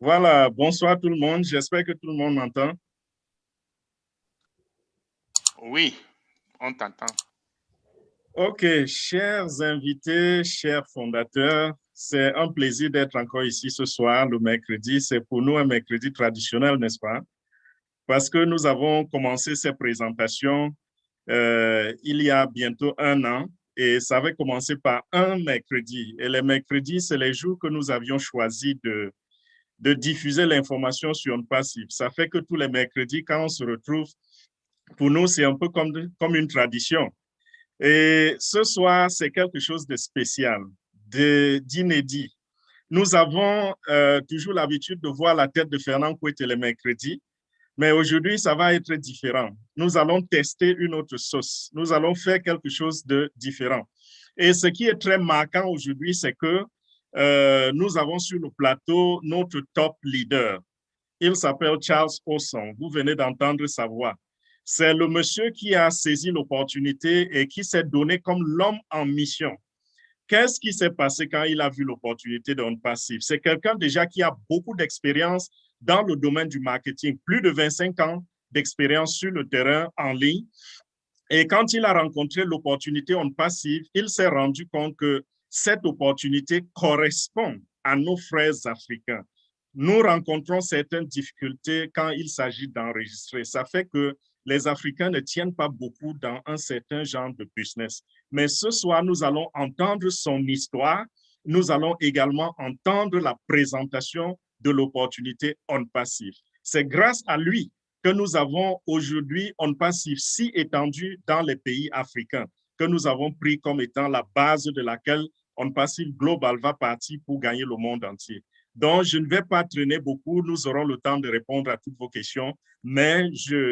Voilà, bonsoir tout le monde. J'espère que tout le monde m'entend. Oui, on t'entend. OK, chers invités, chers fondateurs, c'est un plaisir d'être encore ici ce soir, le mercredi. C'est pour nous un mercredi traditionnel, n'est-ce pas? Parce que nous avons commencé ces présentations il y a bientôt un an et ça avait commencé par un mercredi. Et les mercredis, c'est les jours que nous avions choisi de diffuser l'information sur une passive. Ça fait que tous les mercredis, quand on se retrouve, pour nous, c'est un peu comme une tradition. Et ce soir, c'est quelque chose de spécial, d'inédit. Nous avons toujours l'habitude de voir la tête de Fernand Couette les mercredis, mais aujourd'hui, ça va être différent. Nous allons tester une autre sauce. Nous allons faire quelque chose de différent. Et ce qui est très marquant aujourd'hui, c'est que nous avons sur le plateau notre top leader. Il s'appelle Charles Osson. Vous venez d'entendre sa voix. C'est le monsieur qui a saisi l'opportunité et qui s'est donné comme l'homme en mission. Qu'est-ce qui s'est passé quand il a vu l'opportunité d'un passif? C'est quelqu'un déjà qui a beaucoup d'expérience dans le domaine du marketing, plus de 25 ans d'expérience sur le terrain en ligne. Et quand il a rencontré l'opportunité en passif, il s'est rendu compte que cette opportunité correspond à nos frères africains. Nous rencontrons certaines difficultés quand il s'agit d'enregistrer. Ça fait que les Africains ne tiennent pas beaucoup dans un certain genre de business. Mais ce soir, nous allons entendre son histoire. Nous allons également entendre la présentation de l'opportunité on passif. C'est grâce à lui que nous avons aujourd'hui on passif si étendu dans les pays africains, que nous avons pris comme étant la base de laquelle on passif global va partir pour gagner le monde entier. Donc, je ne vais pas traîner beaucoup. Nous aurons le temps de répondre à toutes vos questions. Mais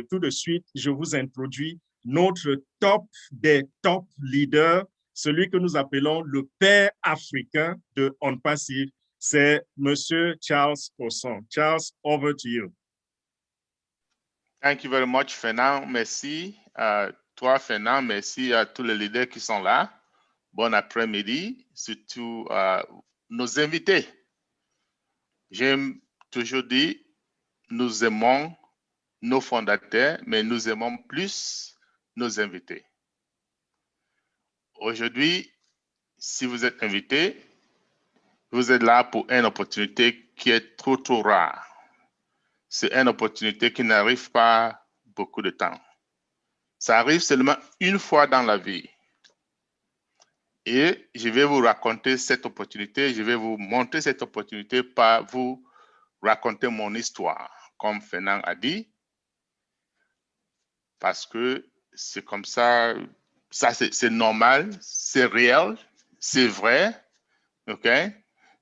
tout de suite, je vous introduis notre top des top leaders, celui que nous appelons le père africain de On Passive, c'est Monsieur Charles Osson. Charles, over to you. Thank you very much, Fernand. Merci à toi, Fernand. Merci à tous les leaders qui sont là. Bon après-midi, surtout nos invités. J'aime toujours dire, nous aimons nos fondateurs, mais nous aimons plus nos invités. Aujourd'hui, si vous êtes invité, vous êtes là pour une opportunité qui est trop rare. C'est une opportunité qui n'arrive pas beaucoup de temps. Ça arrive seulement une fois dans la vie. Et je vais vous raconter cette opportunité, je vais vous montrer cette opportunité par vous raconter mon histoire, comme Fernand a dit, parce que c'est comme ça c'est normal, c'est réel, c'est vrai, ok?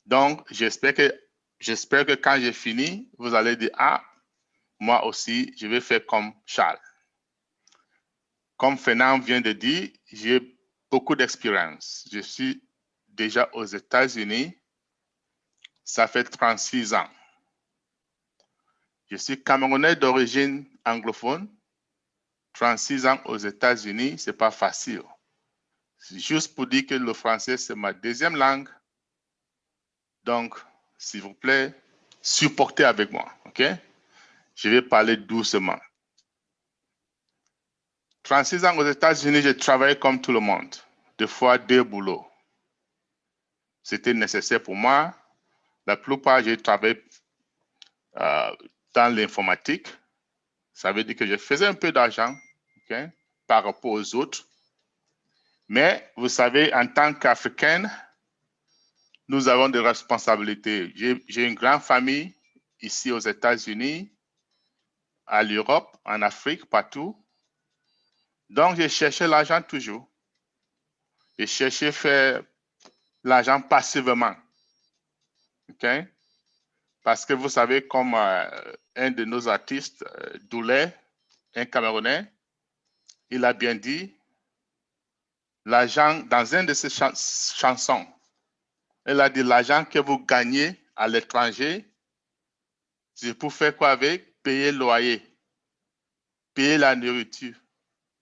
Donc, j'espère que quand j'ai fini, vous allez dire, ah, moi aussi, je vais faire comme Charles. Comme Fernand vient de dire, j'ai beaucoup d'expérience. Je suis déjà aux États-Unis, ça fait 36 ans. Je suis Camerounais d'origine anglophone. 36 ans aux États-Unis, c'est pas facile. C'est juste pour dire que le français, c'est ma deuxième langue. Donc, s'il vous plaît, supportez avec moi, ok? Je vais parler doucement. 36 ans aux États-Unis, j'ai travaillé comme tout le monde, des fois 2 boulots. C'était nécessaire pour moi. La plupart, j'ai travaillé dans l'informatique. Ça veut dire que je faisais un peu d'argent, okay, par rapport aux autres. Mais vous savez, en tant qu'Africaine, nous avons des responsabilités. J'ai une grande famille ici aux États-Unis, à l'Europe, en Afrique, partout. Donc, j'ai cherché l'argent toujours. J'ai cherché à faire l'argent passivement. Okay? Parce que vous savez, comme un de nos artistes, Doulé, un Camerounais, il a bien dit, l'argent, dans une de ses chansons, il a dit l'argent que vous gagnez à l'étranger, c'est pour faire quoi avec? Payer le loyer, payer la nourriture,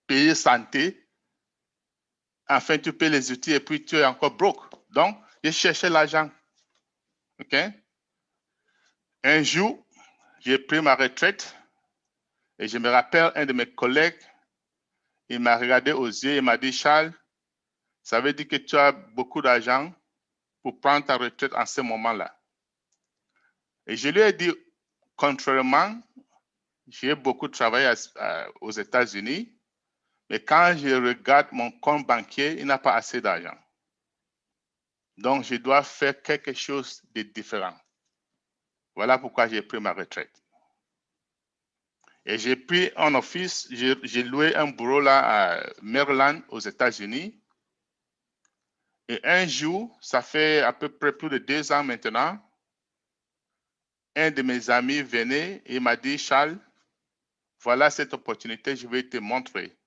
payer santé. Enfin, tu payes les outils et puis tu es encore broke. Donc, j'ai cherché l'argent. OK? Un jour, j'ai pris ma retraite et je me rappelle un de mes collègues, il m'a regardé aux yeux et m'a dit, Charles, ça veut dire que tu as beaucoup d'argent pour prendre ta retraite en ce moment-là. Et je lui ai dit, contrairement, j'ai beaucoup travaillé aux États-Unis, mais quand je regarde mon compte banquier, il n'a pas assez d'argent. Donc, je dois faire quelque chose de différent. Voilà pourquoi j'ai pris ma retraite. Et j'ai pris un office, j'ai loué un bureau là à Maryland, aux États-Unis. Et un jour, ça fait à peu près plus de 2 ans maintenant, un de mes amis venait et m'a dit, Charles, voilà cette opportunité, je vais te montrer.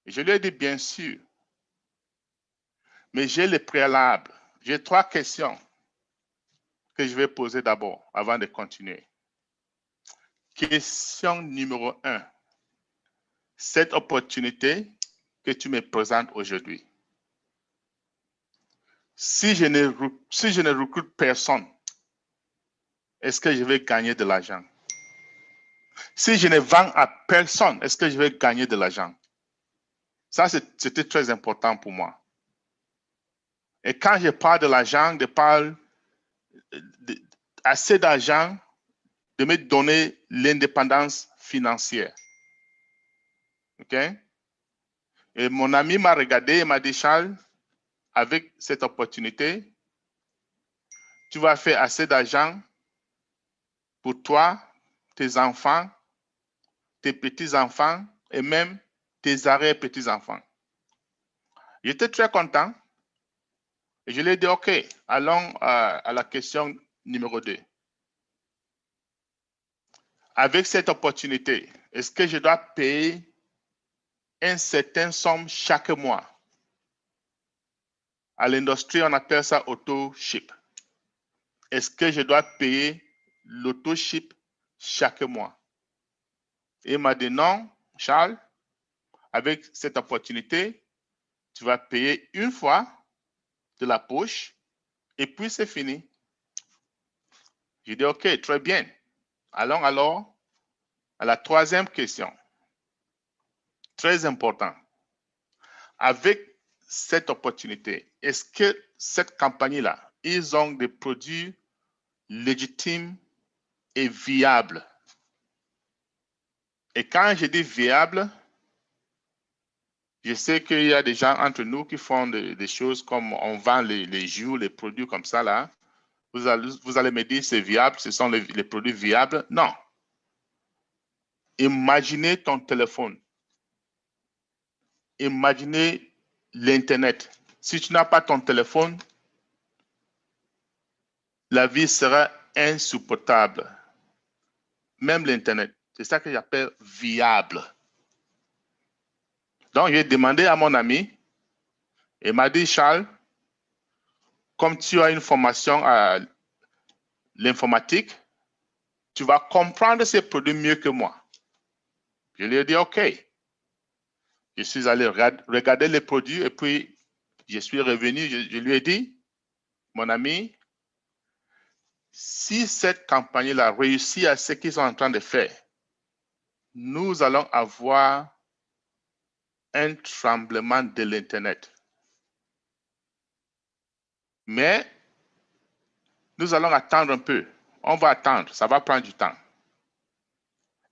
Et je lui ai dit, bien sûr, mais j'ai les préalables. J'ai 3 questions que je vais poser d'abord avant de continuer. Question numéro 1. Cette opportunité que tu me présentes aujourd'hui, si je ne recrute personne, est-ce que je vais gagner de l'argent? Si je ne vends à personne, est-ce que je vais gagner de l'argent? Ça, c'était très important pour moi. Et quand je parle de l'argent, je parle assez d'argent de me donner l'indépendance financière. OK? Et mon ami m'a regardé et m'a dit, Charles, avec cette opportunité, tu vas faire assez d'argent pour toi, tes enfants, tes petits-enfants et même tes arrière-petits-enfants. J'étais très content et je lui ai dit, OK, allons à la question numéro 2. Avec cette opportunité, est-ce que je dois payer une certaine somme chaque mois? À l'industrie, on appelle ça auto-ship. Est-ce que je dois payer l'auto-ship chaque mois? Et il m'a dit non, Charles, avec cette opportunité, tu vas payer une fois de la poche et puis c'est fini. J'ai dit OK, très bien. Allons alors à la 3e question. Très important. Avec cette opportunité, est-ce que cette compagnie-là, ils ont des produits légitimes et viables? Et quand je dis viable, je sais qu'il y a des gens entre nous qui font des choses comme on vend les jus, les produits comme ça là. Vous allez me dire c'est viable, ce sont les produits viables. Non. Imaginez ton téléphone. Imaginez l'Internet. Si tu n'as pas ton téléphone, la vie sera insupportable. Même l'Internet. C'est ça que j'appelle viable. Donc, j'ai demandé à mon ami, il m'a dit, Charles, comme tu as une formation à l'informatique, tu vas comprendre ces produits mieux que moi. Je lui ai dit, OK. Je suis allé regarder les produits et puis je suis revenu, je lui ai dit, mon ami, si cette campagne-là réussit à ce qu'ils sont en train de faire, nous allons avoir un tremblement de l'Internet. Mais nous allons attendre un peu. On va attendre, ça va prendre du temps.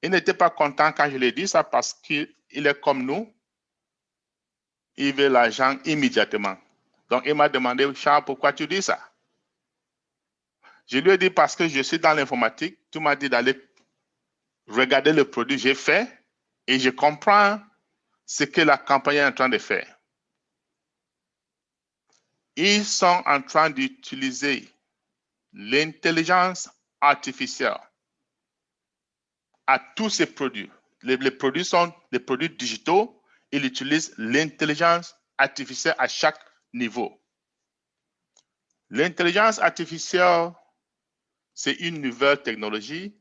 Il n'était pas content quand je lui ai dit ça parce qu'il est comme nous. Il veut l'argent immédiatement. Donc, il m'a demandé, Charles, pourquoi tu dis ça? Je lui ai dit parce que je suis dans l'informatique. Tu m'as dit d'aller regarder le produit, j'ai fait et je comprends ce que la campagne est en train de faire. Ils sont en train d'utiliser l'intelligence artificielle à tous ces produits. Les produits sont des produits digitaux. Ils utilisent l'intelligence artificielle à chaque niveau. L'intelligence artificielle, c'est une nouvelle technologie.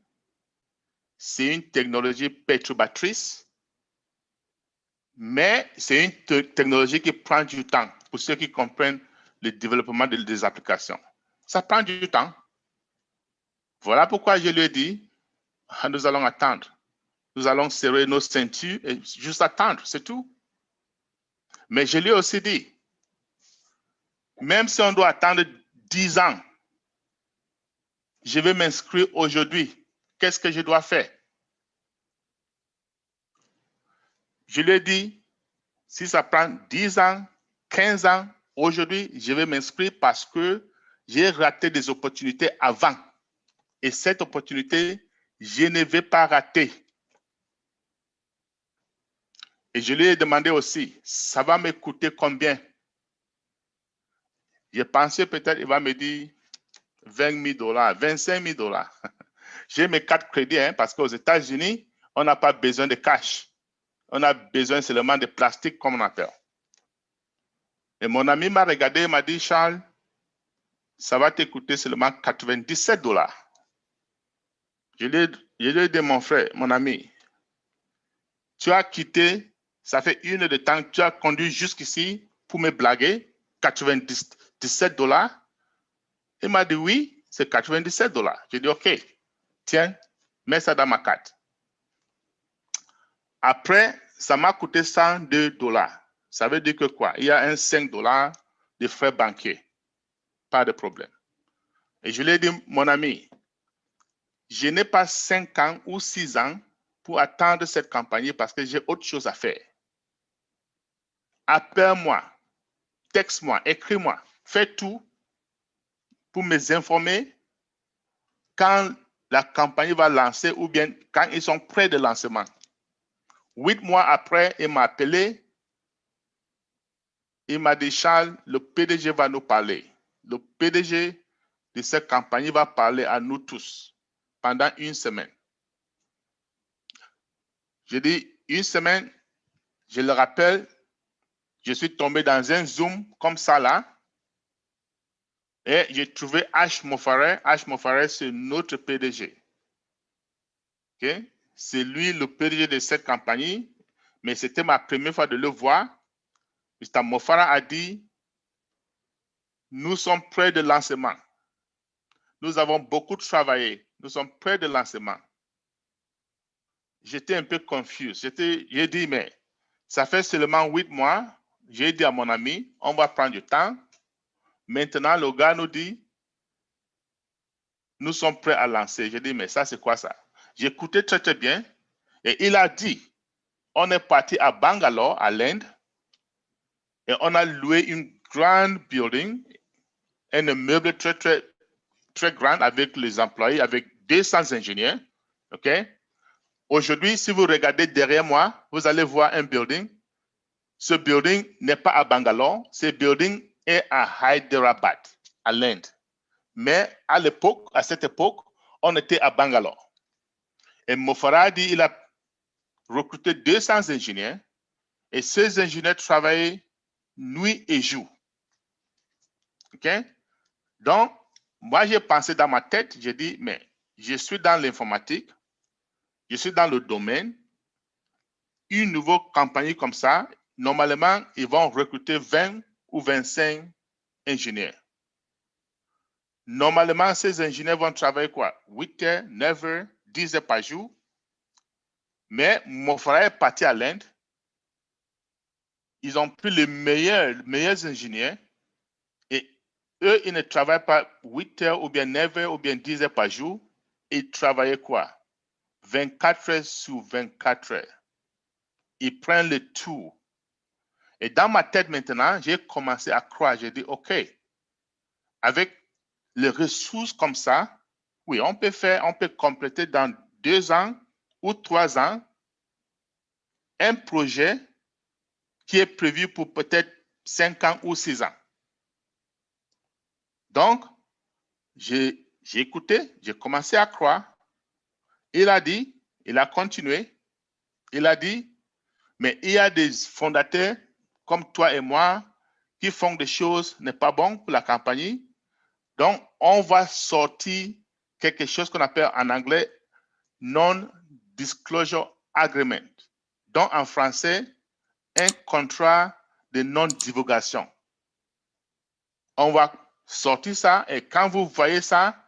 C'est une technologie perturbatrice, mais c'est une technologie qui prend du temps pour ceux qui comprennent le développement des applications. Ça prend du temps. Voilà pourquoi je lui ai dit, nous allons attendre. Nous allons serrer nos ceintures et juste attendre, c'est tout. Mais je lui ai aussi dit, même si on doit attendre 10 ans, je vais m'inscrire aujourd'hui. Qu'est-ce que je dois faire? Je lui ai dit, si ça prend 10 ans, 15 ans, aujourd'hui, je vais m'inscrire parce que j'ai raté des opportunités avant. Et cette opportunité, je ne vais pas rater. Et je lui ai demandé aussi, ça va me coûter combien? Je pensais peut-être qu'il va me dire 20 000 $, 25 000 $. J'ai mes cartes crédit parce qu'aux États-Unis, on n'a pas besoin de cash. On a besoin seulement de plastique, comme on appelle. Et mon ami m'a regardé et m'a dit, Charles, ça va te coûter seulement 97 $. Je lui ai dit, mon frère, mon ami, tu as quitté, ça fait 1 heure de temps que tu as conduit jusqu'ici pour me blaguer, 97 $. Il m'a dit, oui, c'est 97 $. J'ai dit, OK, tiens, mets ça dans ma carte. Après, ça m'a coûté 102 $. Ça veut dire que quoi? Il y a un 5 $ de frais banquiers. Pas de problème. Et je lui ai dit, mon ami, je n'ai pas 5 ans ou 6 ans pour attendre cette campagne parce que j'ai autre chose à faire. Appelle-moi, texte-moi, écris-moi, fais tout pour me informer quand la campagne va lancer ou bien quand ils sont près de lancement. 8 mois après, il m'a appelé. Il m'a dit, Charles, le PDG va nous parler. Le PDG de cette campagne va parler à nous tous pendant 1 semaine. Je dis 1 semaine, je le rappelle, je suis tombé dans un Zoom comme ça là. Et j'ai trouvé H. Mofaret. H. Mofaret, c'est notre PDG. Okay? C'est lui le PDG de cette campagne. Mais c'était ma première fois de le voir. Mr. Mofaret a dit, nous sommes près de lancement. Nous avons beaucoup travaillé. Nous sommes près de lancement. J'étais un peu confus. J'ai dit, mais ça fait seulement 8 mois. J'ai dit à mon ami, on va prendre du temps. Maintenant, le gars nous dit, nous sommes prêts à lancer. J'ai dit, mais ça, c'est quoi ça? J'écoutais très, très bien. Et il a dit, on est parti à Bangalore, à l'Inde, et on a loué une grande building, un immeuble très, très, très grand avec les employés, avec 200 ingénieurs. OK? Aujourd'hui, si vous regardez derrière moi, vous allez voir un building. Ce building n'est pas à Bangalore, ce building est à Hyderabad, à l'Inde. Mais à l'époque, à cette époque, on était à Bangalore. Et Mofaret dit, il a recruté 200 ingénieurs et ces ingénieurs travaillaient nuit et jour. OK? Donc, moi, j'ai pensé dans ma tête, j'ai dit, mais je suis dans l'informatique, je suis dans le domaine, une nouvelle compagnie comme ça, normalement, ils vont recruter 20 ou 25 ingénieurs. Normalement, ces ingénieurs vont travailler quoi? 8 heures, 9 heures, 10 heures par jour. Mais mon frère est parti à l'Inde. Ils ont pris les meilleurs ingénieurs et eux, ils ne travaillent pas 8 heures ou bien 9 heures ou bien 10 heures par jour. Ils travaillaient quoi? 24 heures sur 24 heures. Ils prennent le tout. Et dans ma tête maintenant, j'ai commencé à croire. J'ai dit, OK, avec les ressources comme ça, oui, on peut compléter dans 2 ans ou 3 ans un projet qui est prévu pour peut-être 5 ans ou 6 ans. Donc, j'ai écouté, j'ai commencé à croire. Il a dit, il a continué, il a dit, mais il y a des fondateurs comme toi et moi qui font des choses n'est pas bon pour la compagnie. Donc, on va sortir quelque chose qu'on appelle en anglais non-disclosure agreement. Donc, en français, un contrat de non-divulgation. On va sortir ça et quand vous voyez ça,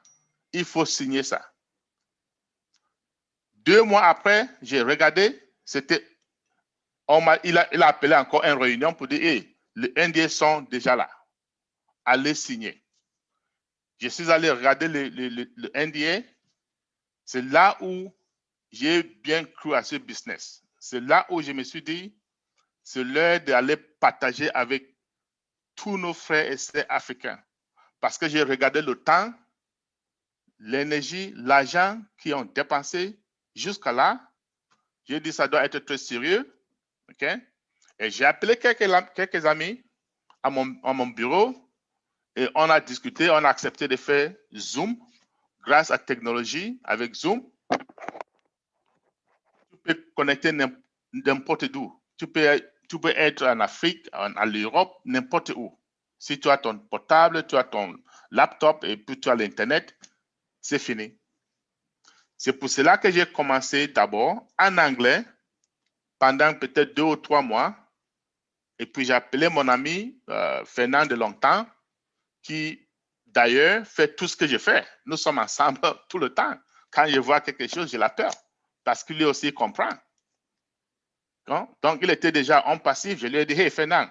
il faut signer ça. 2 mois après, j'ai regardé, il a appelé encore une réunion pour dire, hey, les NDA sont déjà là. Allez signer. Je suis allé regarder le NDA. C'est là où j'ai bien cru à ce business. C'est là où je me suis dit, c'est l'heure d'aller partager avec tous nos frères et sœurs africains. Parce que j'ai regardé le temps, l'énergie, l'argent qu'ils ont dépensé jusqu'à là. J'ai dit, ça doit être très sérieux. OK? Et j'ai appelé quelques amis à mon bureau et on a discuté, on a accepté de faire Zoom grâce à la technologie. Avec Zoom, tu peux connecter n'importe d'où. Tu peux être en Afrique, en l'Europe, n'importe où. Si tu as ton portable, tu as ton laptop et puis tu as l'Internet, c'est fini. C'est pour cela que j'ai commencé d'abord en anglais pendant peut-être 2 ou 3 mois. Et puis j'ai appelé mon ami Fernand de longtemps, qui d'ailleurs fait tout ce que je fais. Nous sommes ensemble tout le temps. Quand je vois quelque chose, j'ai la peur parce qu'il lui aussi comprend. Donc, il était déjà en passif. Je lui ai dit, hey Fernand,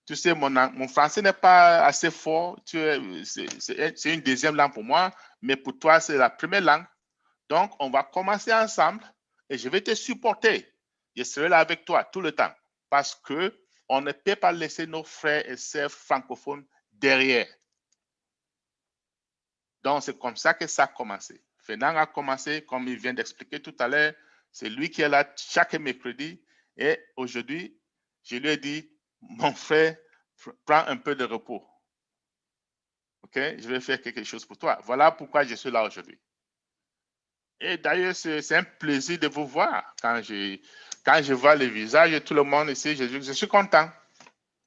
tu sais, mon français n'est pas assez fort. C'est une deuxième langue pour moi, mais pour toi, c'est la première langue. Donc, on va commencer ensemble et je vais te supporter. Je serai là avec toi tout le temps parce que on ne peut pas laisser nos frères et sœurs francophones derrière. Donc, c'est comme ça que ça a commencé. Fernand a commencé, comme il vient d'expliquer tout à l'heure, c'est lui qui est là chaque mercredi. Et aujourd'hui, je lui ai dit, mon frère, prends un peu de repos. OK? Je vais faire quelque chose pour toi. Voilà pourquoi je suis là aujourd'hui. Et d'ailleurs, c'est un plaisir de vous voir. Quand je vois le visage de tout le monde ici, je suis content.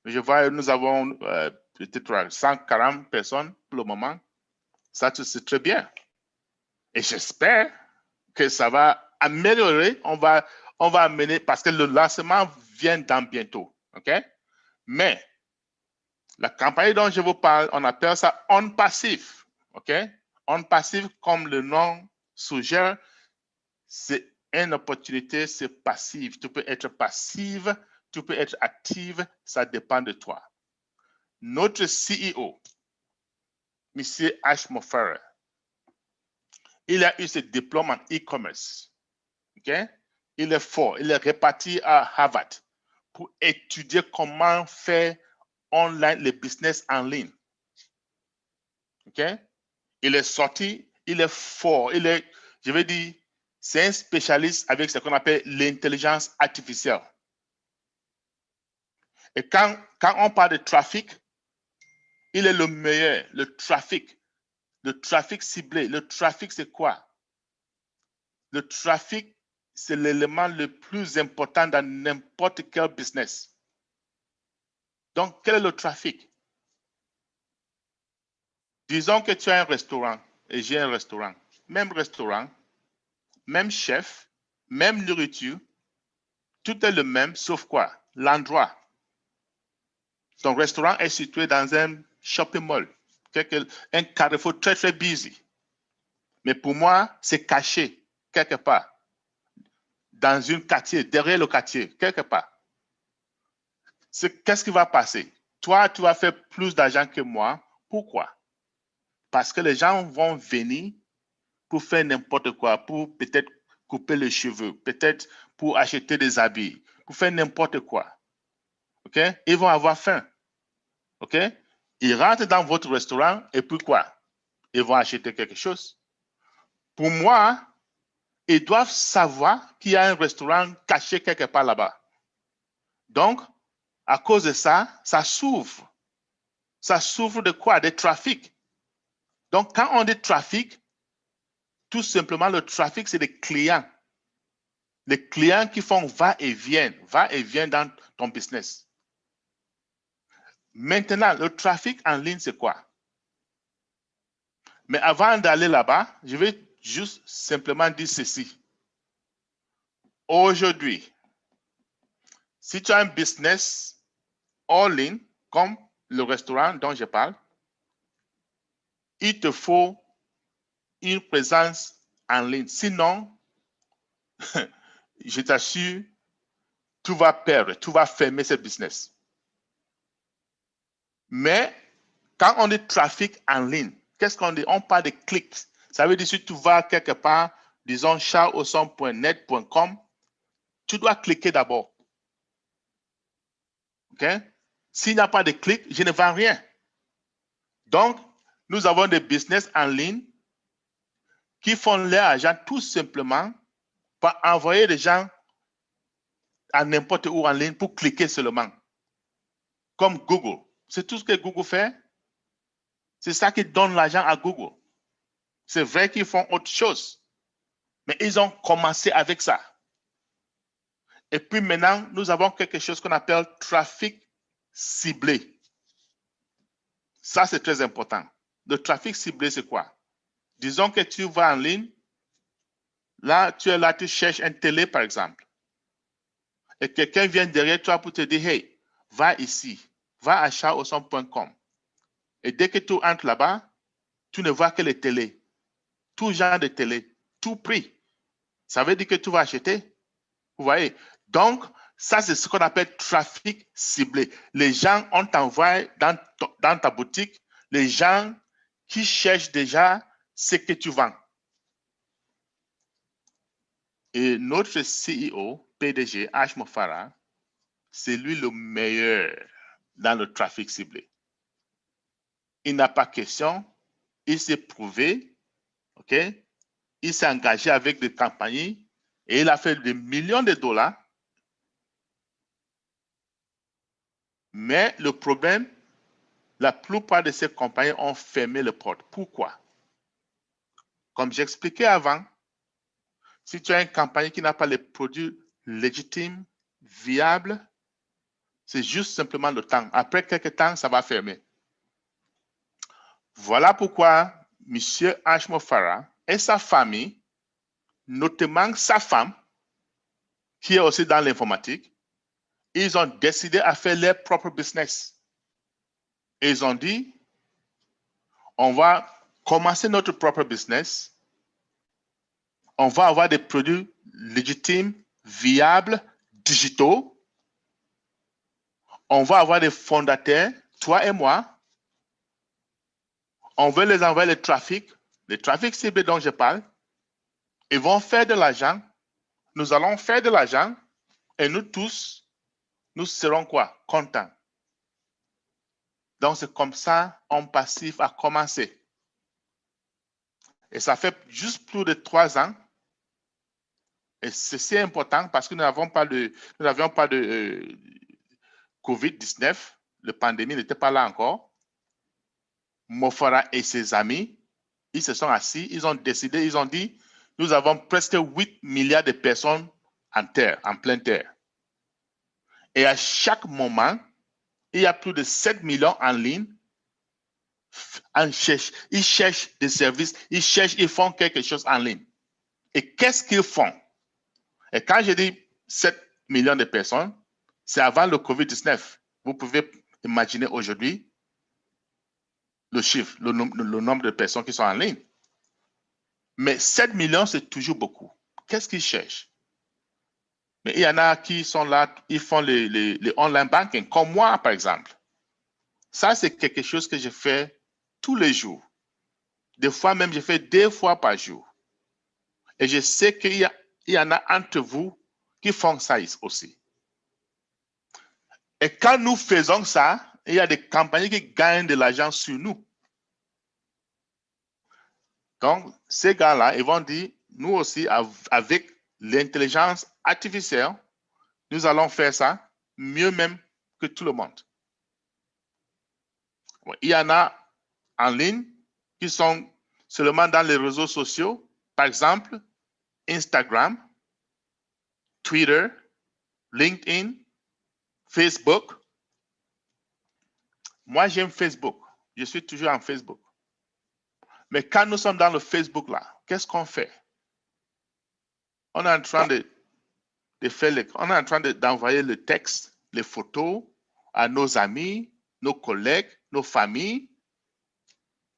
Je vois, nous avons peut-être 140 personnes pour le moment. Ça, c'est très bien. Et j'espère que ça va améliorer. On va amener, parce que le lancement vient dans bientôt. OK? Mais la campagne dont je vous parle, on appelle ça on passif. OK? On passif, comme le nom suggère, c'est une opportunité, c'est passif. Tu peux être passive, tu peux être active, ça dépend de toi. Notre CEO, M. H. Mofarra, il a eu ce diplôme en e-commerce. Okay? Il est fort, il est réparti à Harvard pour étudier comment faire online le business en ligne. Okay? Il est sorti, il est fort, je veux dire, c'est un spécialiste avec ce qu'on appelle l'intelligence artificielle. Et quand on parle de trafic, il est le meilleur. Le trafic ciblé. Le trafic, c'est quoi? Le trafic, c'est l'élément le plus important dans n'importe quel business. Donc, quel est le trafic? Disons que tu as un restaurant et j'ai un restaurant. Même chef, même nourriture, tout est le même, sauf quoi? L'endroit. Ton restaurant est situé dans un shopping mall, un carrefour très, très busy. Mais pour moi, c'est caché quelque part, dans un quartier, derrière le quartier, quelque part. Qu'est-ce qui va passer? Toi, tu vas faire plus d'argent que moi. Pourquoi? Parce que les gens vont venir pour faire n'importe quoi, pour peut-être couper les cheveux, peut-être pour acheter des habits, pour faire n'importe quoi. OK? Ils vont avoir faim. OK? Ils rentrent dans votre restaurant et puis quoi? Ils vont acheter quelque chose. Pour moi, ils doivent savoir qu'il y a un restaurant caché quelque part là-bas. Donc, à cause de ça, ça souffre. Ça souffre de quoi? De trafic. Donc, quand on dit trafic, tout simplement, le trafic, c'est des clients. Les clients qui font va-et-vient dans ton business. Maintenant, le trafic en ligne, c'est quoi? Mais avant d'aller là-bas, je vais juste simplement dire ceci. Aujourd'hui, si tu as un business en ligne, comme le restaurant dont je parle, il te faut une présence en ligne. Sinon, je t'assure, tu vas perdre, tu vas fermer ce business. Mais quand on dit trafic en ligne, qu'est-ce qu'on dit? On parle de clics. Ça veut dire si tu vas quelque part, disons charlesson.net.com, tu dois cliquer d'abord. OK? S'il n'y a pas de clics, je ne vends rien. Donc, nous avons des business en ligne qui font leur argent tout simplement par envoyer des gens à n'importe où en ligne pour cliquer seulement. Comme Google. C'est tout ce que Google fait. C'est ça qui donne l'argent à Google. C'est vrai qu'ils font autre chose. Mais ils ont commencé avec ça. Et puis maintenant, nous avons quelque chose qu'on appelle trafic ciblé. Ça, c'est très important. Le trafic ciblé, c'est quoi? Disons que tu vas en ligne. Là, tu es là, tu cherches une télé, par exemple. Et quelqu'un vient derrière toi pour te dire, hey, va ici, va à charlesson.com. Et dès que tu entres là-bas, tu ne vois que les télés. Tout genre de télé, tout prix. Ça veut dire que tu vas acheter. Vous voyez? Donc, ça, c'est ce qu'on appelle trafic ciblé. Les gens ont envoyé dans ta boutique, les gens qui cherchent déjà ce que tu vends. Et notre CEO, PDG, Ashmo Farah, c'est lui le meilleur dans le trafic ciblé. Il n'a pas question, il s'est prouvé, ok? Il s'est engagé avec des campagnes et il a fait des millions de dollars. Mais le problème, la plupart de ces compagnies ont fermé les portes. Pourquoi? Comme j'expliquais avant, si tu as une compagnie qui n'a pas les produits légitimes, viables, c'est juste simplement le temps. Après quelques temps, ça va fermer. Voilà pourquoi M. Ashmo Farah et sa famille, notamment sa femme, qui est aussi dans l'informatique, ils ont décidé à faire leur propre business. Et ils ont dit, on va commencer notre propre business. On va avoir des produits légitimes, viables, digitaux. On va avoir des fondateurs, toi et moi. On veut les envoyer le trafic ciblé dont je parle. Ils vont faire de l'argent. Nous allons faire de l'argent. Et nous tous, nous serons quoi? Contents. Donc, c'est comme ça, en passif a commencé. Et ça fait juste plus de 3 ans. Et c'est important parce que nous n'avions pas de COVID-19. La pandémie n'était pas là encore. Mo Farah et ses amis, ils se sont assis, ils ont décidé, ils ont dit, nous avons presque 8 milliards de personnes en terre, en pleine terre. Et à chaque moment, il y a plus de 7 millions en ligne. Ils cherchent des services, ils font quelque chose en ligne. Et qu'est-ce qu'ils font? Et quand je dis 7 millions de personnes, c'est avant le COVID-19. Vous pouvez imaginer aujourd'hui le chiffre, le nombre de personnes qui sont en ligne. Mais 7 millions, c'est toujours beaucoup. Qu'est-ce qu'ils cherchent? Mais il y en a qui sont là, ils font les online banking, comme moi, par exemple. Ça, c'est quelque chose que je fais tous les jours. Des fois même, je fais 2 fois par jour. Et je sais qu'il y en a entre vous qui font ça aussi. Et quand nous faisons ça, il y a des compagnies qui gagnent de l'argent sur nous. Donc, ces gars-là, ils vont dire, nous aussi, avec l'intelligence artificielle, nous allons faire ça mieux même que tout le monde. Il y en a en ligne qui sont seulement dans les réseaux sociaux, par exemple, Instagram, Twitter, LinkedIn, Facebook. Moi, j'aime Facebook. Je suis toujours en Facebook. Mais quand nous sommes dans le Facebook là, qu'est-ce qu'on fait? On est en train d'envoyer le texte, les photos à nos amis, nos collègues, nos familles.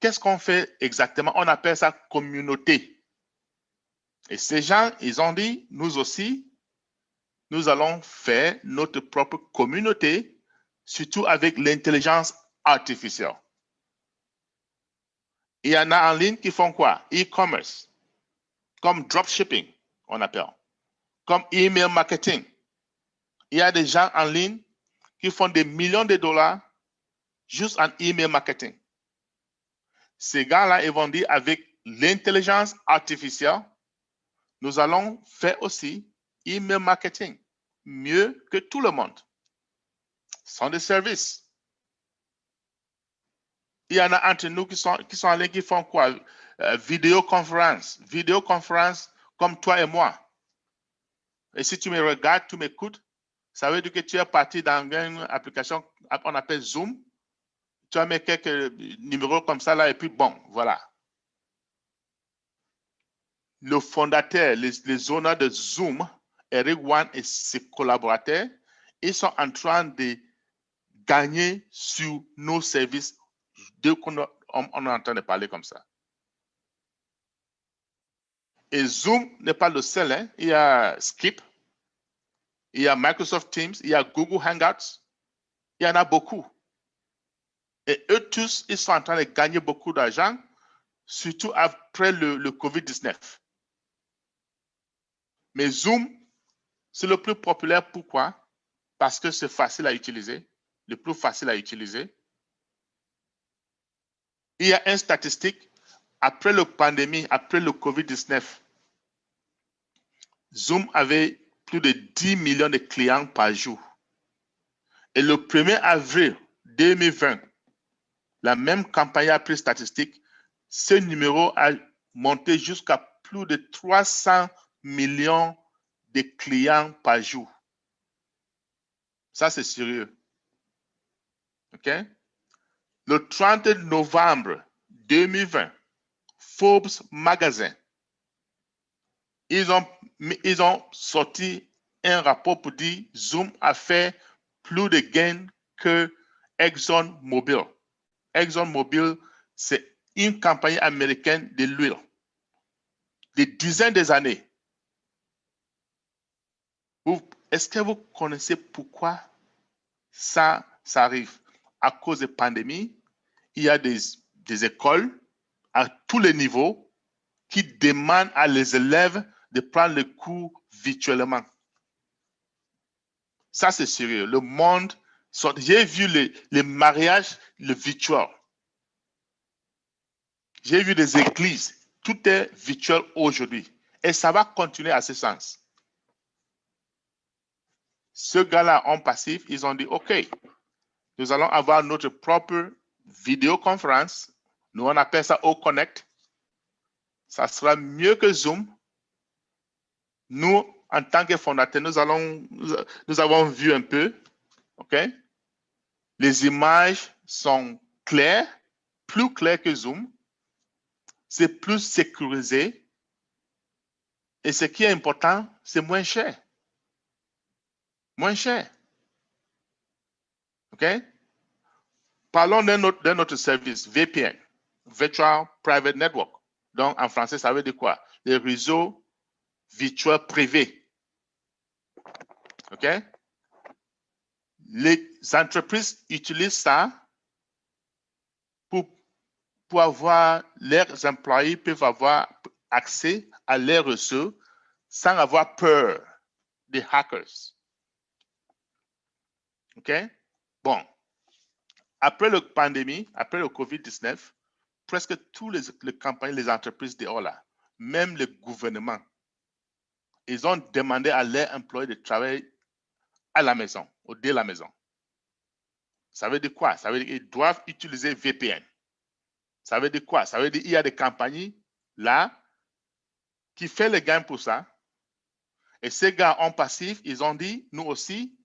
qu'est-ce qu'on fait exactement? On appelle ça communauté. Et ces gens, ils ont dit, nous aussi, nous allons faire notre propre communauté, surtout avec l'intelligence artificielle. Il y en a en ligne qui font quoi? E-commerce, comme dropshipping, on appelle, comme email marketing. Il y a des gens en ligne qui font des millions de dollars juste en email marketing. Ces gars-là, ils vont dire avec l'intelligence artificielle, nous allons faire aussi email marketing mieux que tout le monde. Ce sont des services. Il y en a entre nous qui sont en ligne qui font quoi? Vidéoconférence. Vidéoconférence comme toi et moi. Et si tu me regardes, tu m'écoutes, ça veut dire que tu es parti dans une application qu'on appelle Zoom. Tu as mis quelques numéros comme ça là et puis bon, voilà. Le fondateur, les honneurs de Zoom, Eric Yuan et ses collaborateurs, ils sont en train de gagner sur nos services dès qu'on est en train de parler comme ça. Et Zoom n'est pas le seul. Hein. Il y a Skip, il y a Microsoft Teams, il y a Google Hangouts. Il y en a beaucoup. Et eux tous, ils sont en train de gagner beaucoup d'argent, surtout après le COVID-19. Mais Zoom, c'est le plus populaire. Pourquoi? Parce que c'est facile à utiliser, le plus facile à utiliser. Il y a une statistique, après la pandémie, après le COVID-19, Zoom avait plus de 10 millions de clients par jour. Et le 1er avril 2020, la même campagne a pris statistique, ce numéro a monté jusqu'à plus de 300 millions de clients par jour. Ça, c'est sérieux. OK? Le 30 novembre 2020, Forbes Magazine, ils ont sorti un rapport pour dire Zoom a fait plus de gains que ExxonMobil. ExxonMobil, c'est une compagnie américaine de l'huile. Des dizaines d'années. Est-ce que vous connaissez pourquoi ça arrive? À cause de la pandémie, il y a des écoles à tous les niveaux qui demandent à les élèves de prendre le cours virtuellement. Ça, c'est sérieux. Le monde, j'ai vu les mariages, le virtuel. J'ai vu des églises. Tout est virtuel aujourd'hui. Et ça va continuer à ce sens. Ce gars-là en passif, ils ont dit, OK, nous allons avoir notre propre vidéoconférence. Nous, on appelle ça O-Connect. Ça sera mieux que Zoom. Nous, en tant que fondateurs, nous avons vu un peu. OK? Les images sont claires, plus claires que Zoom. C'est plus sécurisé. Et ce qui est important, c'est moins cher. Moins cher. OK? Parlons d'un autre service, VPN, Virtual Private Network. Donc, en français, ça veut dire quoi? Les réseaux virtuels privés. OK? Les entreprises utilisent ça pour avoir, leurs employés peuvent avoir accès à leurs réseaux sans avoir peur des hackers. OK? Bon. Après la pandémie, après le COVID-19, presque toutes les compagnies, les entreprises dehors là, même le gouvernement, ils ont demandé à leurs employés de travailler à la maison, ou de la maison. Ça veut dire quoi? Ça veut dire qu'ils doivent utiliser VPN. Ça veut dire quoi? Ça veut dire qu'il y a des compagnies là qui font le gain pour ça. Et ces gars en passif, ils ont dit, nous aussi,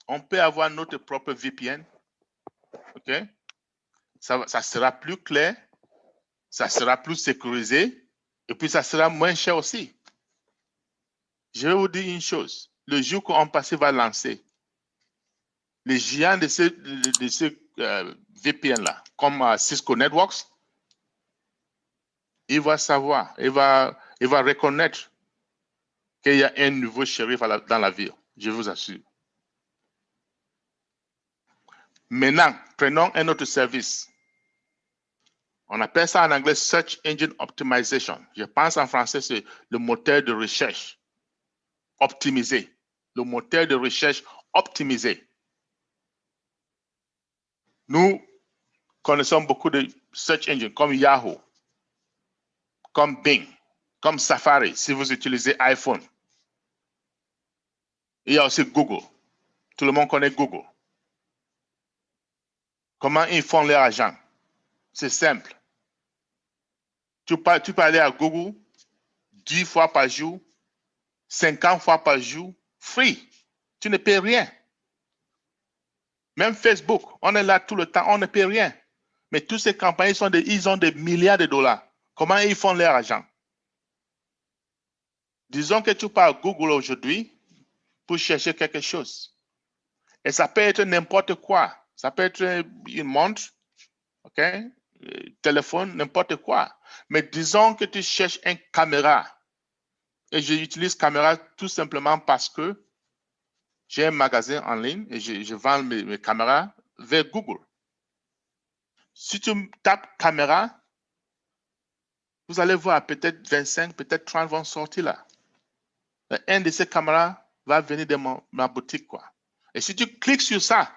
on peut avoir notre propre VPN. OK? Ça sera plus clair, ça sera plus sécurisé, et puis ça sera moins cher aussi. Je vais vous dire une chose. Le jour qu'on passif va lancer, les géants de ce VPN-là, comme Cisco Networks, il va savoir, il va reconnaître qu'il y a un nouveau shérif dans la ville, je vous assure. Maintenant, prenons un autre service. On appelle ça en anglais Search Engine Optimization. Je pense en français, c'est le moteur de recherche optimisé. Le moteur de recherche optimisé. Nous connaissons beaucoup de search engines comme Yahoo, comme Bing, comme Safari, si vous utilisez iPhone. Il y a aussi Google. Tout le monde connaît Google. Comment ils font leur argent? C'est simple. Tu peux aller à Google 10 fois par jour, 50 fois par jour, free. Tu ne payes rien. Même Facebook, on est là tout le temps, on ne paye rien. Mais toutes ces campagnes, ils ont des milliards de dollars. Comment ils font leur argent? Disons que tu pars à Google aujourd'hui pour chercher quelque chose. Et ça peut être n'importe quoi. Ça peut être une montre, ok? Téléphone, n'importe quoi. Mais disons que tu cherches une caméra. Et j'utilise caméra tout simplement parce que j'ai un magasin en ligne et je vends mes caméras vers Google. Si tu tapes caméra, vous allez voir peut-être 25, peut-être 30 vont sortir là. Un de ces caméras va venir de ma boutique, quoi. Et si tu cliques sur ça,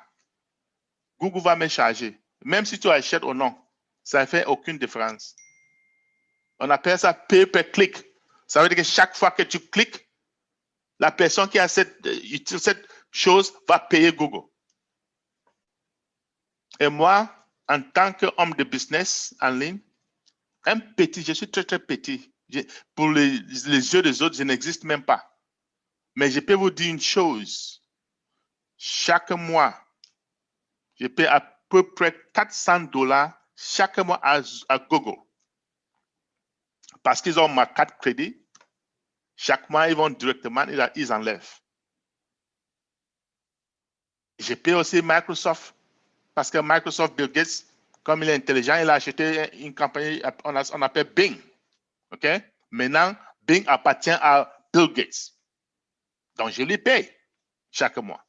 Google va me charger. Même si tu achètes ou non, ça ne fait aucune différence. On appelle ça pay per click. Ça veut dire que chaque fois que tu cliques, la personne qui a cette chose va payer Google. Et moi, en tant qu'homme de business en ligne, je suis très, très petit. Pour les yeux des autres, je n'existe même pas. Mais je peux vous dire une chose. Chaque mois, je paie à peu près $400 chaque mois à Google. Parce qu'ils ont ma carte crédit. Chaque mois, ils vont directement, ils enlèvent. Je paie aussi Microsoft. Parce que Microsoft, Bill Gates, comme il est intelligent, il a acheté une compagnie, on appelle Bing. OK? Maintenant, Bing appartient à Bill Gates. Donc, je lui paye chaque mois.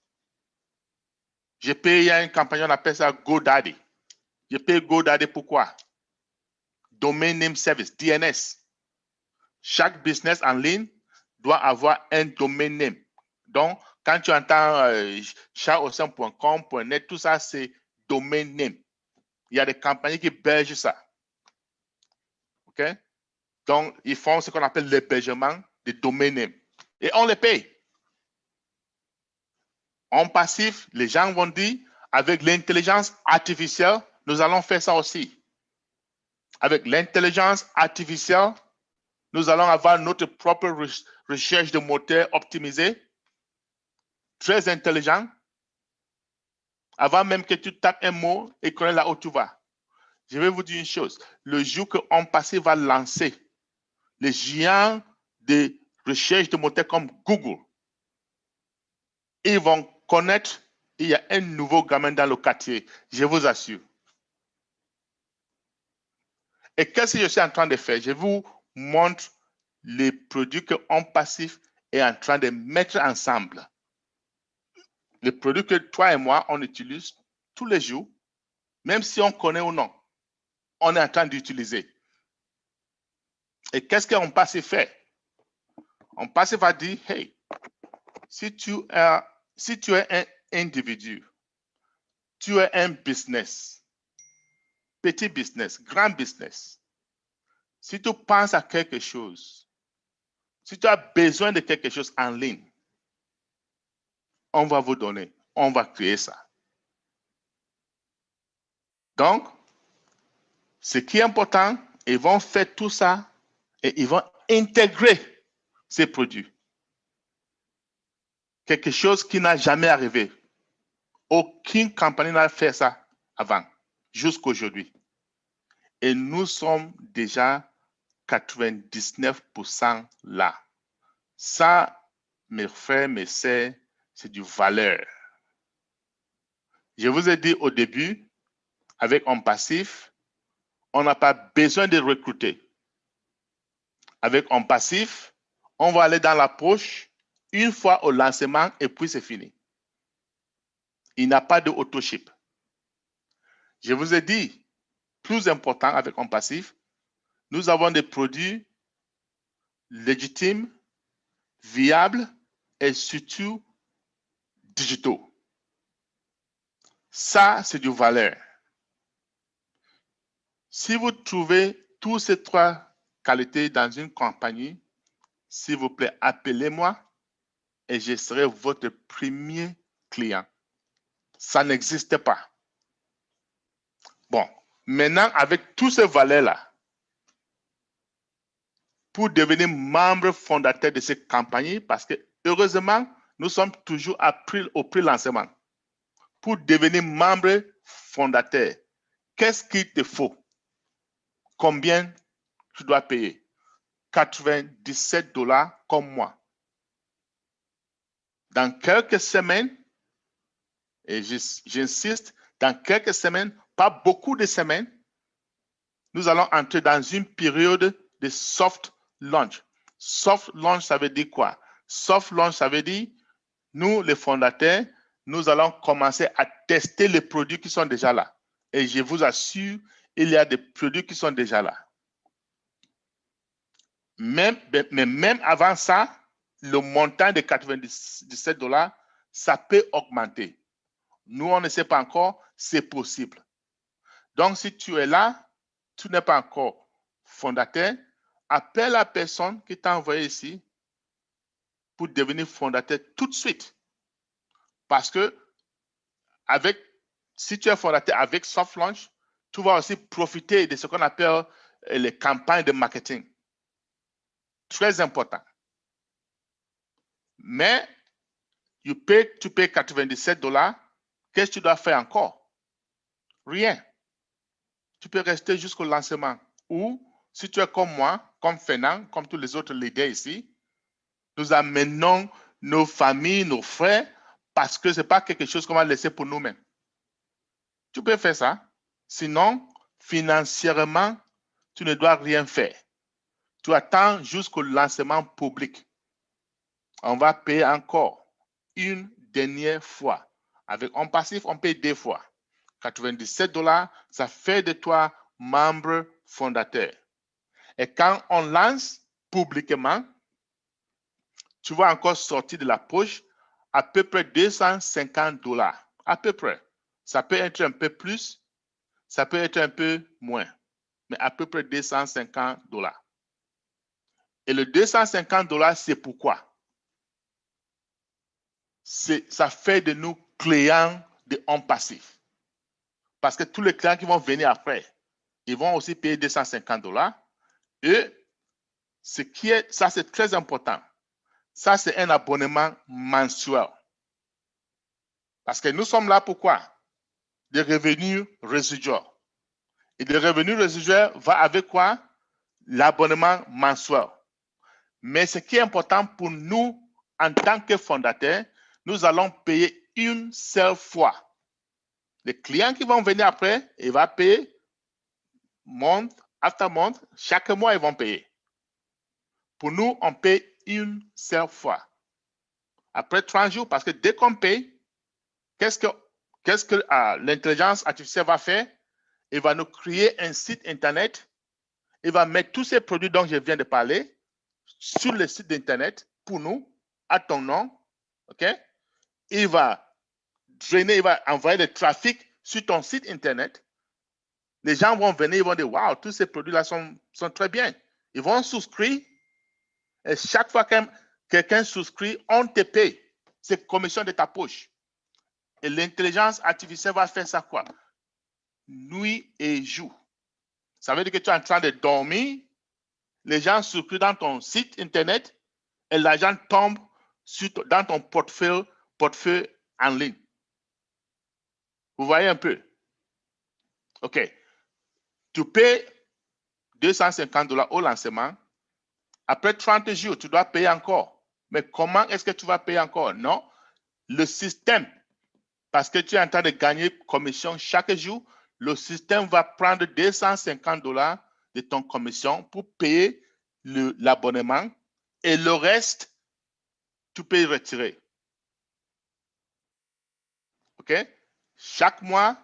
Je paye, il y a une compagnie, on appelle ça GoDaddy. Je paye GoDaddy pourquoi? Domain Name Service, DNS. Chaque business en ligne doit avoir un domain name. Donc, quand tu entends chataucin.com, .net, tout ça, c'est domain name. Il y a des compagnies qui hébergent ça. OK? Donc, ils font ce qu'on appelle l'hébergement des domain name. Et on les paye. En passif, les gens vont dire, avec l'intelligence artificielle, nous allons faire ça aussi. Avec l'intelligence artificielle, nous allons avoir notre propre recherche de moteur optimisée, très intelligent. Avant même que tu tapes un mot et connais là où tu vas. Je vais vous dire une chose. Le jour que OnPassif va lancer les géants de recherche de moteurs comme Google, ils vont connaître qu'il y a un nouveau gamin dans le quartier. Je vous assure. Et qu'est-ce que je suis en train de faire? Je vous montre les produits que OnPassif est en train de mettre ensemble. Les produits que toi et moi, on utilise tous les jours, même si on connaît ou non, on est en train d'utiliser. Et qu'est-ce qu'OnPassif fait? OnPassif va dire, hey, si tu es un individu, tu es un business, petit business, grand business, si tu penses à quelque chose, si tu as besoin de quelque chose en ligne, on va vous donner, on va créer ça. Donc, ce qui est important, ils vont faire tout ça et ils vont intégrer ces produits. Quelque chose qui n'a jamais arrivé. Aucune compagnie n'a fait ça avant, jusqu'aujourd'hui. Et nous sommes déjà 99% là. Ça, mes frères, mes sœurs, c'est du valeur. Je vous ai dit au début, avec OnPassif, on n'a pas besoin de recruter. avec un passif, on va aller dans la poche une fois au lancement et puis c'est fini. Il n'y a pas de auto-ship. Je vous ai dit, plus important avec un passif, nous avons des produits légitimes, viables et surtout digitaux. Ça, c'est du valeur. Si vous trouvez tous ces trois qualités dans une compagnie, s'il vous plaît, appelez-moi et je serai votre premier client. Ça n'existe pas. Bon, maintenant, avec tous ces valeurs-là, pour devenir membre fondateur de cette compagnie, parce que heureusement, nous sommes toujours au pré-lancement. Pour devenir membre fondateur, qu'est-ce qu'il te faut? Combien tu dois payer? 97 $ comme moi. Dans quelques semaines, et j'insiste, dans quelques semaines, pas beaucoup de semaines, nous allons entrer dans une période de soft launch. Soft launch, ça veut dire quoi? Soft launch, ça veut dire, nous, les fondateurs, nous allons commencer à tester les produits qui sont déjà là. Et je vous assure, il y a des produits qui sont déjà là. Mais même avant ça, le montant de 97 $, ça peut augmenter. Nous, on ne sait pas encore, c'est possible. Donc, si tu es là, tu n'es pas encore fondateur, appelle la personne qui t'a envoyé ici pour devenir fondateur tout de suite. Parce que si tu es fondateur avec Soft Launch, tu vas aussi profiter de ce qu'on appelle les campagnes de marketing. Très important. Mais tu payes 97 $. Qu'est-ce que tu dois faire encore? Rien. Tu peux rester jusqu'au lancement. Ou, si tu es comme moi, comme Fernand, comme tous les autres leaders ici, nous amenons nos familles, nos frères, parce que ce n'est pas quelque chose qu'on va laisser pour nous-mêmes. Tu peux faire ça. Sinon, financièrement, tu ne dois rien faire. Tu attends jusqu'au lancement public. On va payer encore une dernière fois. Avec un passif, on paye 2 fois. 97 $, ça fait de toi membre fondateur. Et quand on lance publiquement, tu vas encore sortir de la poche à peu près 250 $. À peu près. Ça peut être un peu plus, ça peut être un peu moins. Mais à peu près 250 $. Et le 250 $, c'est pourquoi? Ça fait de nous clients de On Passif. Parce que tous les clients qui vont venir après, ils vont aussi payer 250 $. Et ça, c'est très important. Ça, c'est un abonnement mensuel. Parce que nous sommes là pour quoi? Des revenus résiduels. Et les revenus résiduels va avec quoi? L'abonnement mensuel. Mais ce qui est important pour nous, en tant que fondateurs, nous allons payer une seule fois. Les clients qui vont venir après, ils vont payer month after month. Chaque mois, ils vont payer. Pour nous, on paye une seule fois. Après 30 jours, parce que dès qu'on paye, qu'est-ce que l'intelligence artificielle va faire? Il va nous créer un site Internet. Il va mettre tous ces produits dont je viens de parler sur le site d'Internet pour nous, à ton nom. OK? Il va envoyer du trafic sur ton site Internet. Les gens vont venir, ils vont dire, waouh, tous ces produits-là sont très bien. Ils vont souscrire. Et chaque fois que quelqu'un souscrit, on te paye. C'est commission de ta poche. Et l'intelligence artificielle va faire ça quoi? Nuit et jour. Ça veut dire que tu es en train de dormir, les gens souscrivent dans ton site Internet et l'argent tombe dans ton portefeuille en ligne. Vous voyez un peu? OK. Tu payes 250 $ au lancement. Après 30 jours, tu dois payer encore. Mais comment est-ce que tu vas payer encore? Non. Le système, parce que tu es en train de gagner commission chaque jour, le système va prendre 250 $ de ton commission pour payer l'abonnement et le reste, tu peux y retirer. OK? Chaque mois,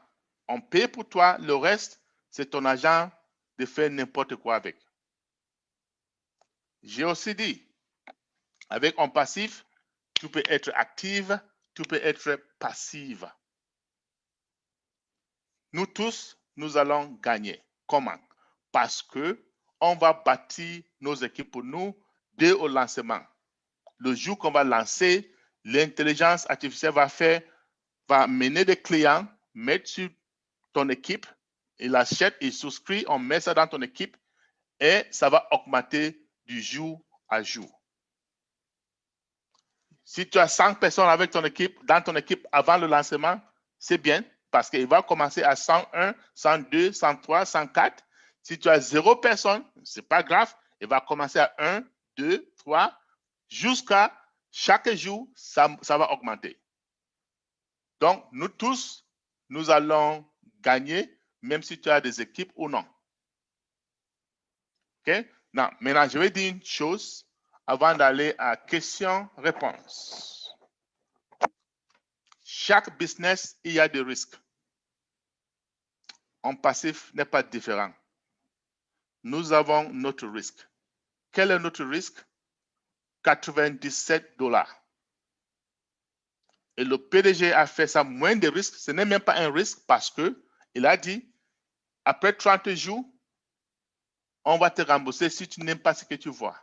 on paye pour toi. Le reste, c'est ton agent de faire n'importe quoi avec. J'ai aussi dit, avec un passif, tu peux être active, tu peux être passive. Nous tous, nous allons gagner. Comment? Parce que on va bâtir nos équipes pour nous dès au lancement. Le jour qu'on va lancer, l'intelligence artificielle va mener des clients, mettre sur ton équipe, il achète, il souscrit, on met ça dans ton équipe et ça va augmenter du jour à jour. Si tu as 100 personnes avec ton équipe, dans ton équipe avant le lancement, c'est bien parce qu'il va commencer à 101, 102, 103, 104. Si tu as 0 personne, ce n'est pas grave, il va commencer à 1, 2, 3, jusqu'à chaque jour, ça va augmenter. Donc, nous tous, nous allons gagner, même si tu as des équipes ou non. OK? Non, maintenant, je vais dire une chose avant d'aller à questions-réponses. Chaque business, il y a des risques. En passif n'est pas différent. Nous avons notre risque. Quel est notre risque? 97 $. Et le PDG a fait ça moins de risques. Ce n'est même pas un risque parce qu'il a dit, après 30 jours, on va te rembourser si tu n'aimes pas ce que tu vois.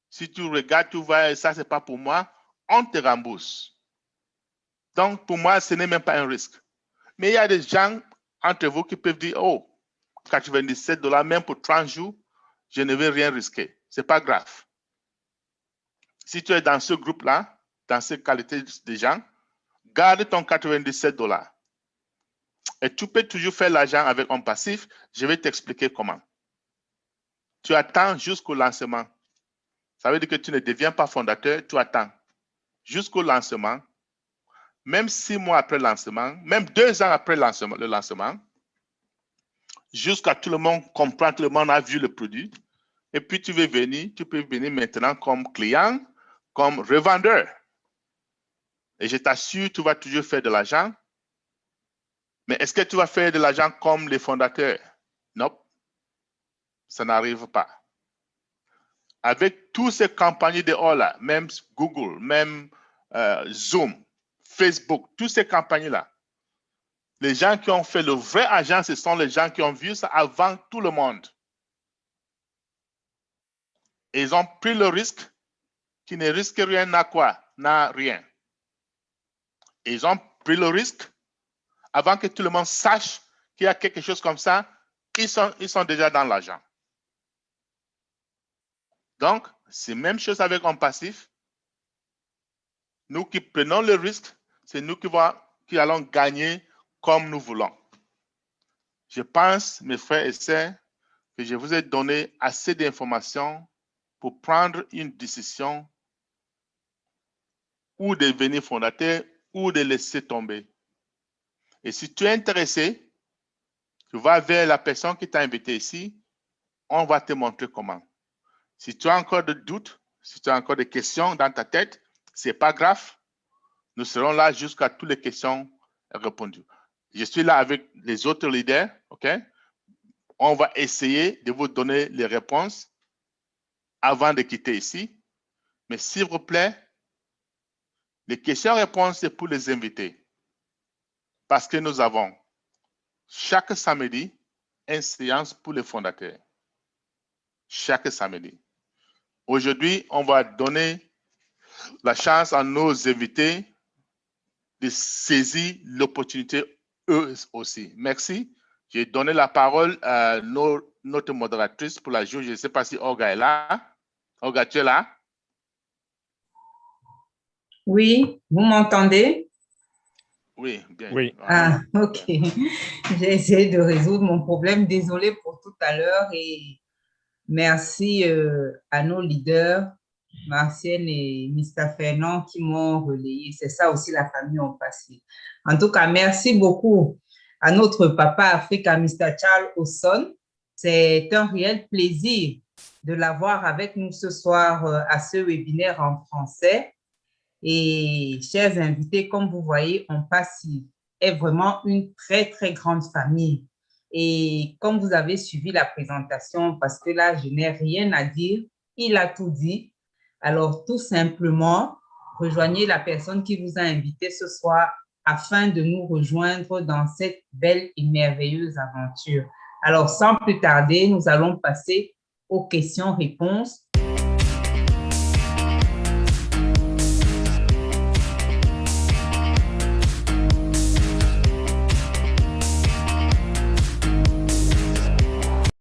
Si tu regardes, tu vois, ça, ce n'est pas pour moi, on te rembourse. Donc, pour moi, ce n'est même pas un risque. Mais il y a des gens entre vous qui peuvent dire, oh, 97 $, même pour 30 jours, je ne vais rien risquer. Ce n'est pas grave. Si tu es dans ce groupe-là, dans cette qualité de gens, garde ton 97 $. Et tu peux toujours faire l'argent avec un passif. Je vais t'expliquer comment. Tu attends jusqu'au lancement. Ça veut dire que tu ne deviens pas fondateur, tu attends jusqu'au lancement, même 6 mois après le lancement, même 2 ans après le lancement, jusqu'à tout le monde comprend, tout le monde a vu le produit. Et puis tu peux venir maintenant comme client, comme revendeur. Et je t'assure, tu vas toujours faire de l'argent. Mais est-ce que tu vas faire de l'argent comme les fondateurs? Non, ça n'arrive pas. Avec toutes ces campagnes dehors là, même Google, même Zoom, Facebook, toutes ces campagnes-là, les gens qui ont fait le vrai argent, ce sont les gens qui ont vu ça avant tout le monde. Et ils ont pris le risque, qui ne risque rien n'a quoi? N'a rien. Et ils ont pris le risque avant que tout le monde sache qu'il y a quelque chose comme ça, ils sont déjà dans l'argent. Donc, c'est la même chose avec un passif. Nous qui prenons le risque, c'est nous qui allons gagner comme nous voulons. Je pense, mes frères et sœurs, que je vous ai donné assez d'informations pour prendre une décision ou de devenir fondateur ou de laisser tomber. Et si tu es intéressé, tu vas vers la personne qui t'a invité ici, on va te montrer comment. Si tu as encore des doutes, si tu as encore des questions dans ta tête, ce n'est pas grave. Nous serons là jusqu'à toutes les questions répondues. Je suis là avec les autres leaders, OK? On va essayer de vous donner les réponses avant de quitter ici. Mais s'il vous plaît, les questions-réponses, c'est pour les invités. Parce que nous avons chaque samedi une séance pour les fondateurs. Chaque samedi. Aujourd'hui, on va donner la chance à nos invités de saisir l'opportunité eux aussi. Merci. J'ai donné la parole à notre modératrice pour la journée. Je ne sais pas si Olga est là. Olga, tu es là? Oui, vous m'entendez? Oui, bien. Oui. Ah, ok. J'ai essayé de résoudre mon problème. Désolée pour tout à l'heure et merci à nos leaders, Martienne et Mr. Fernand, qui m'ont relayé. C'est ça aussi la famille en passé. En tout cas, merci beaucoup à notre papa Africa, Mr. Charles Osson. C'est un réel plaisir de l'avoir avec nous ce soir à ce webinaire en français. Et chers invités, comme vous voyez, ONPASSIV est vraiment une très, très grande famille. Et comme vous avez suivi la présentation, parce que là, je n'ai rien à dire, il a tout dit. Alors, tout simplement, rejoignez la personne qui vous a invité ce soir afin de nous rejoindre dans cette belle et merveilleuse aventure. Alors, sans plus tarder, nous allons passer aux questions-réponses.